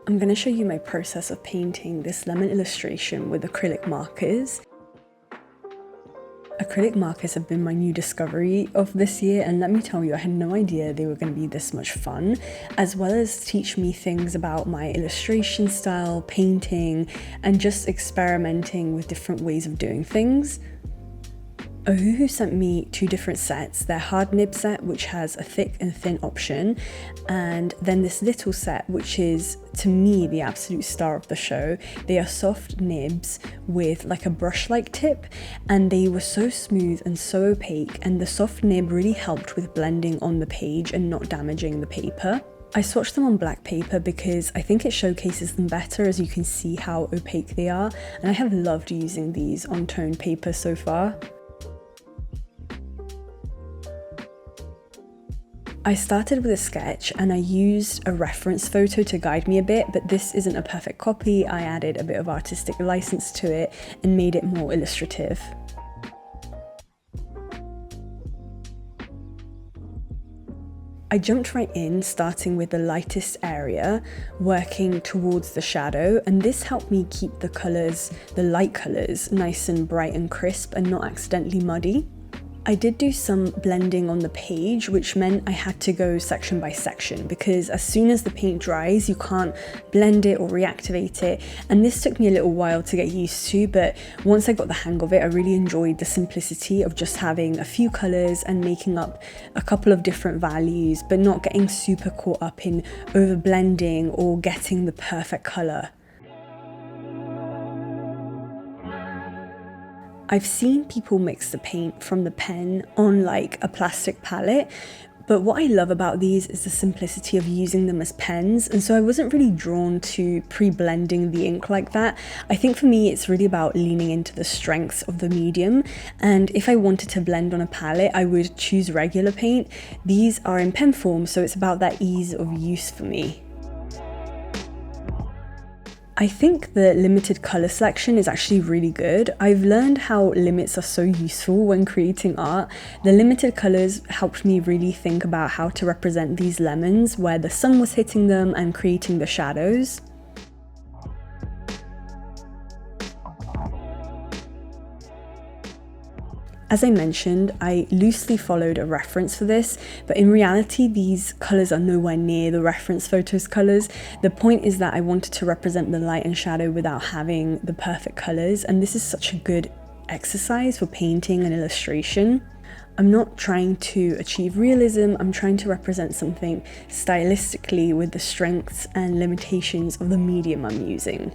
I'm going to show you my process of painting this lemon illustration with acrylic markers. Acrylic markers have been my new discovery of this year, and let me tell you, I had no idea they were going to be this much fun, as well as teach me things about my illustration style, painting, and just experimenting with different ways of doing things. Ohuhu sent me two different sets, their hard nib set, which has a thick and thin option, and then this little set, which is, to me, the absolute star of the show. They are soft nibs with like a brush-like tip, and they were so smooth and so opaque, and the soft nib really helped with blending on the page and not damaging the paper. I swatched them on black paper because I think it showcases them better, as you can see how opaque they are, and I have loved using these on toned paper so far. I started with a sketch and I used a reference photo to guide me a bit, but this isn't a perfect copy. I added a bit of artistic license to it and made it more illustrative. I jumped right in, starting with the lightest area, working towards the shadow, and this helped me keep the colours, the light colours, nice and bright and crisp and not accidentally muddy. I did do some blending on the page, which meant I had to go section by section, because as soon as the paint dries, you can't blend it or reactivate it. And this took me a little while to get used to, but once I got the hang of it, I really enjoyed the simplicity of just having a few colors and making up a couple of different values, but not getting super caught up in over blending or getting the perfect color. I've seen people mix the paint from the pen on like a plastic palette, but what I love about these is the simplicity of using them as pens, and so I wasn't really drawn to pre-blending the ink like that. I think for me it's really about leaning into the strengths of the medium, and if I wanted to blend on a palette I would choose regular paint. These are in pen form, so it's about that ease of use for me. I think the limited colour selection is actually really good. I've learned how limits are so useful when creating art. The limited colours helped me really think about how to represent these lemons where the sun was hitting them and creating the shadows. As I mentioned, I loosely followed a reference for this, but in reality these colours are nowhere near the reference photo's colours. The point is that I wanted to represent the light and shadow without having the perfect colours, and this is such a good exercise for painting and illustration. I'm not trying to achieve realism, I'm trying to represent something stylistically with the strengths and limitations of the medium I'm using.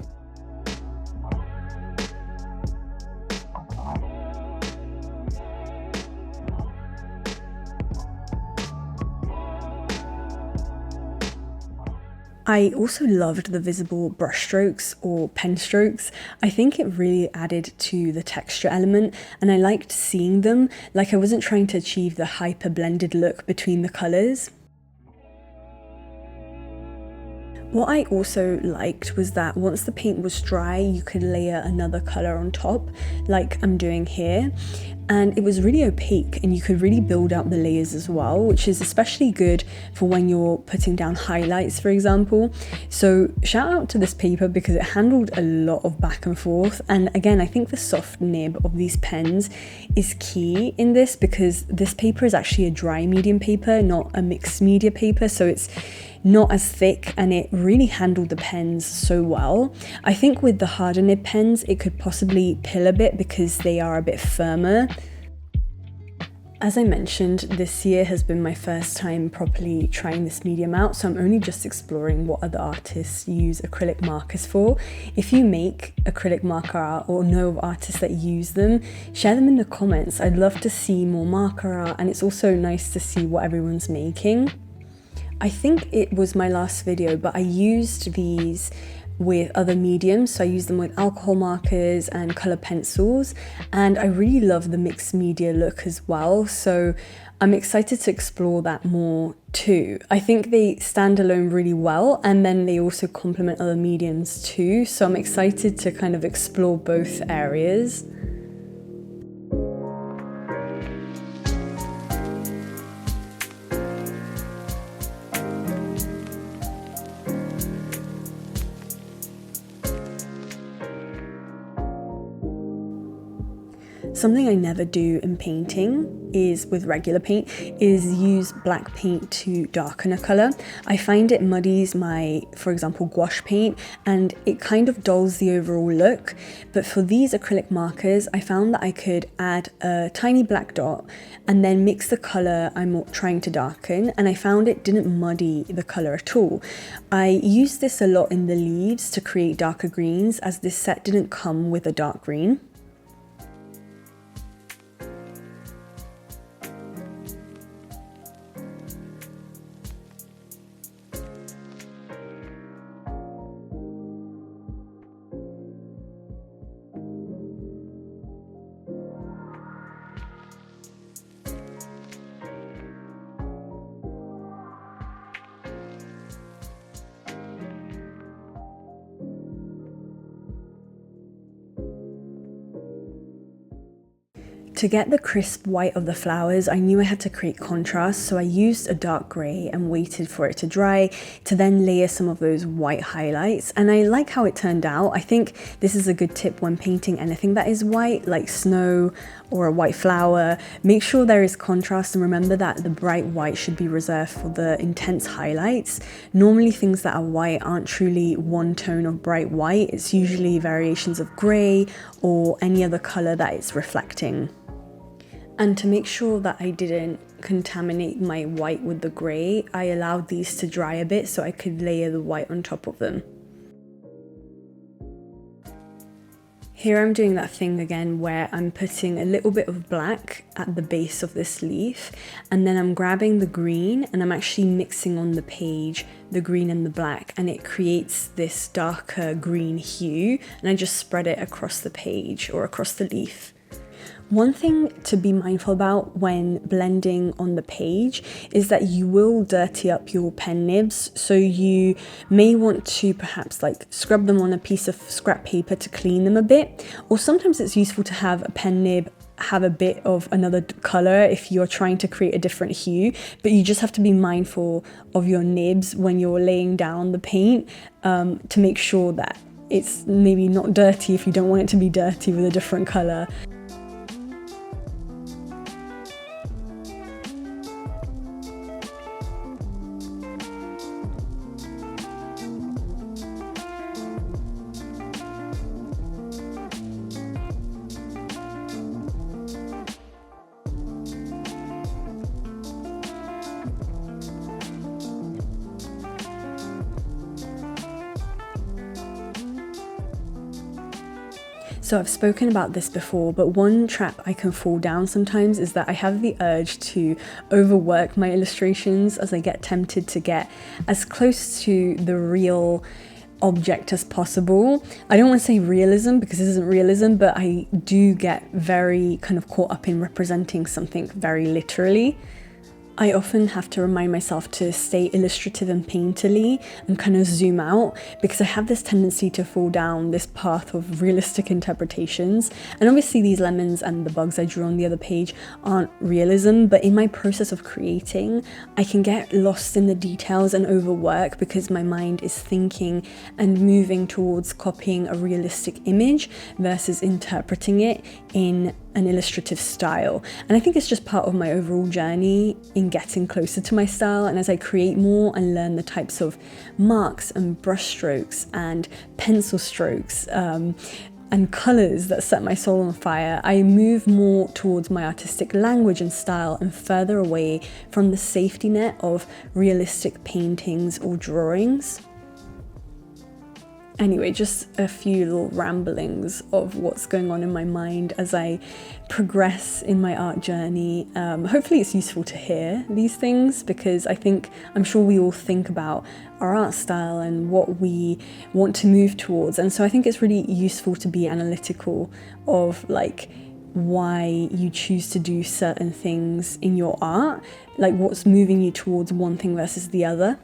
I also loved the visible brushstrokes or pen strokes. I think it really added to the texture element, and I liked seeing them, like I wasn't trying to achieve the hyper blended look between the colours. What I also liked was that once the paint was dry, you could layer another colour on top, like I'm doing here. And it was really opaque and you could really build out the layers as well, which is especially good for when you're putting down highlights, for example. So shout out to this paper because it handled a lot of back and forth. And again, I think the soft nib of these pens is key in this, because this paper is actually a dry medium paper, not a mixed media paper. So it's not as thick and it really handled the pens so well. I think with the harder nib pens it could possibly pill a bit because they are a bit firmer. As I mentioned, this year has been my first time properly trying this medium out, so I'm only just exploring what other artists use acrylic markers for. If you make acrylic marker art or know of artists that use them, share them in the comments. I'd love to see more marker art, and it's also nice to see what everyone's making. I think it was my last video, but I used these with other mediums, so I used them with alcohol markers and colour pencils, and I really love the mixed media look as well, so I'm excited to explore that more too. I think they stand alone really well, and then they also complement other mediums too, so I'm excited to kind of explore both areas. Something I never do in painting is, with regular paint, is use black paint to darken a color. I find it muddies my, for example, gouache paint, and it kind of dulls the overall look. But for these acrylic markers, I found that I could add a tiny black dot and then mix the color I'm trying to darken, and I found it didn't muddy the color at all. I used this a lot in the leaves to create darker greens, as this set didn't come with a dark green. To get the crisp white of the flowers, I knew I had to create contrast, so I used a dark grey and waited for it to dry to then layer some of those white highlights. And I like how it turned out. I think this is a good tip when painting anything that is white, like snow or a white flower. Make sure there is contrast, and remember that the bright white should be reserved for the intense highlights. Normally things that are white aren't truly one tone of bright white. It's usually variations of grey or any other colour that it's reflecting. And to make sure that I didn't contaminate my white with the grey, I allowed these to dry a bit so I could layer the white on top of them. Here I'm doing that thing again where I'm putting a little bit of black at the base of this leaf, and then I'm grabbing the green and I'm actually mixing on the page the green and the black, and it creates this darker green hue, and I just spread it across the page or across the leaf. One thing to be mindful about when blending on the page is that you will dirty up your pen nibs, so you may want to perhaps like scrub them on a piece of scrap paper to clean them a bit, or sometimes it's useful to have a pen nib have a bit of another color if you're trying to create a different hue, but you just have to be mindful of your nibs when you're laying down the paint to make sure that it's maybe not dirty if you don't want it to be dirty with a different color. So I've spoken about this before, but one trap I can fall down sometimes is that I have the urge to overwork my illustrations, as I get tempted to get as close to the real object as possible. I don't want to say realism because this isn't realism, but I do get very kind of caught up in representing something very literally. I often have to remind myself to stay illustrative and painterly and kind of zoom out, because I have this tendency to fall down this path of realistic interpretations. And obviously these lemons and the bugs I drew on the other page aren't realism, but in my process of creating, I can get lost in the details and overwork because my mind is thinking and moving towards copying a realistic image versus interpreting it in an illustrative style. And I think it's just part of my overall journey in getting closer to my style, and as I create more and learn the types of marks and brush strokes and pencil strokes and colors that set my soul on fire, I move more towards my artistic language and style and further away from the safety net of realistic paintings or drawings. Anyway, just a few little ramblings of what's going on in my mind as I progress in my art journey. Hopefully it's useful to hear these things, because I'm sure we all think about our art style and what we want to move towards. And so I think it's really useful to be analytical of like why you choose to do certain things in your art, like what's moving you towards one thing versus the other.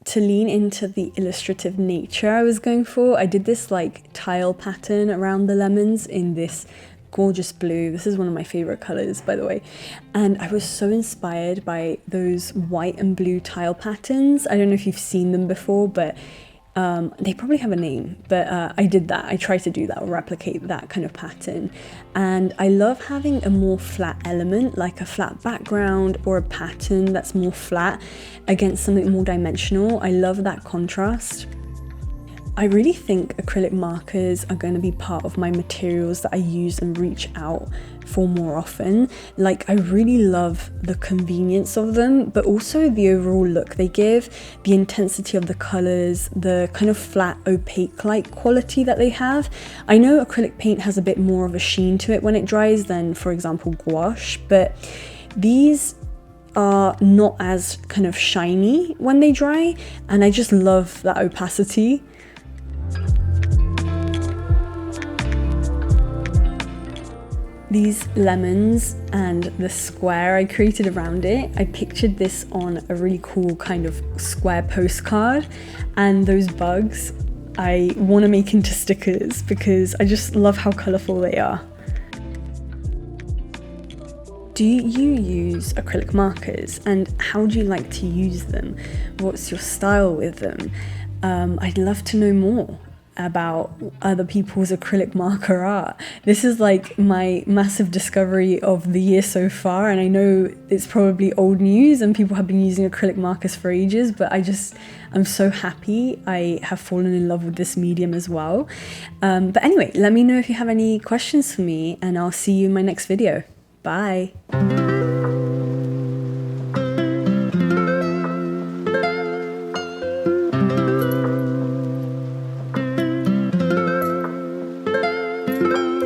to lean into the illustrative nature I was going for, I did this like tile pattern around the lemons in this gorgeous blue. This is one of my favorite colors, by the way, and I was so inspired by those white and blue tile patterns. I don't know if you've seen them before, but they probably have a name, but I did that. I tried to do that or replicate that kind of pattern, and I love having a more flat element, like a flat background or a pattern that's more flat against something more dimensional. I love that contrast. I really think acrylic markers are going to be part of my materials that I use and reach out for more often. Like, I really love the convenience of them, but also the overall look they give, the intensity of the colors, the kind of flat opaque-like quality that they have. I know acrylic paint has a bit more of a sheen to it when it dries than, for example, gouache, but these are not as kind of shiny when they dry, and I just love that opacity. These lemons and the square I created around it, I pictured this on a really cool kind of square postcard, and those bugs I want to make into stickers because I just love how colourful they are. Do you use acrylic markers, and how do you like to use them? What's your style with them? I'd love to know more about other people's acrylic marker art. This is like my massive discovery of the year so far, and I know it's probably old news and people have been using acrylic markers for ages, but I'm so happy I have fallen in love with this medium as well. But anyway, let me know if you have any questions for me, and I'll see you in my next video. Bye.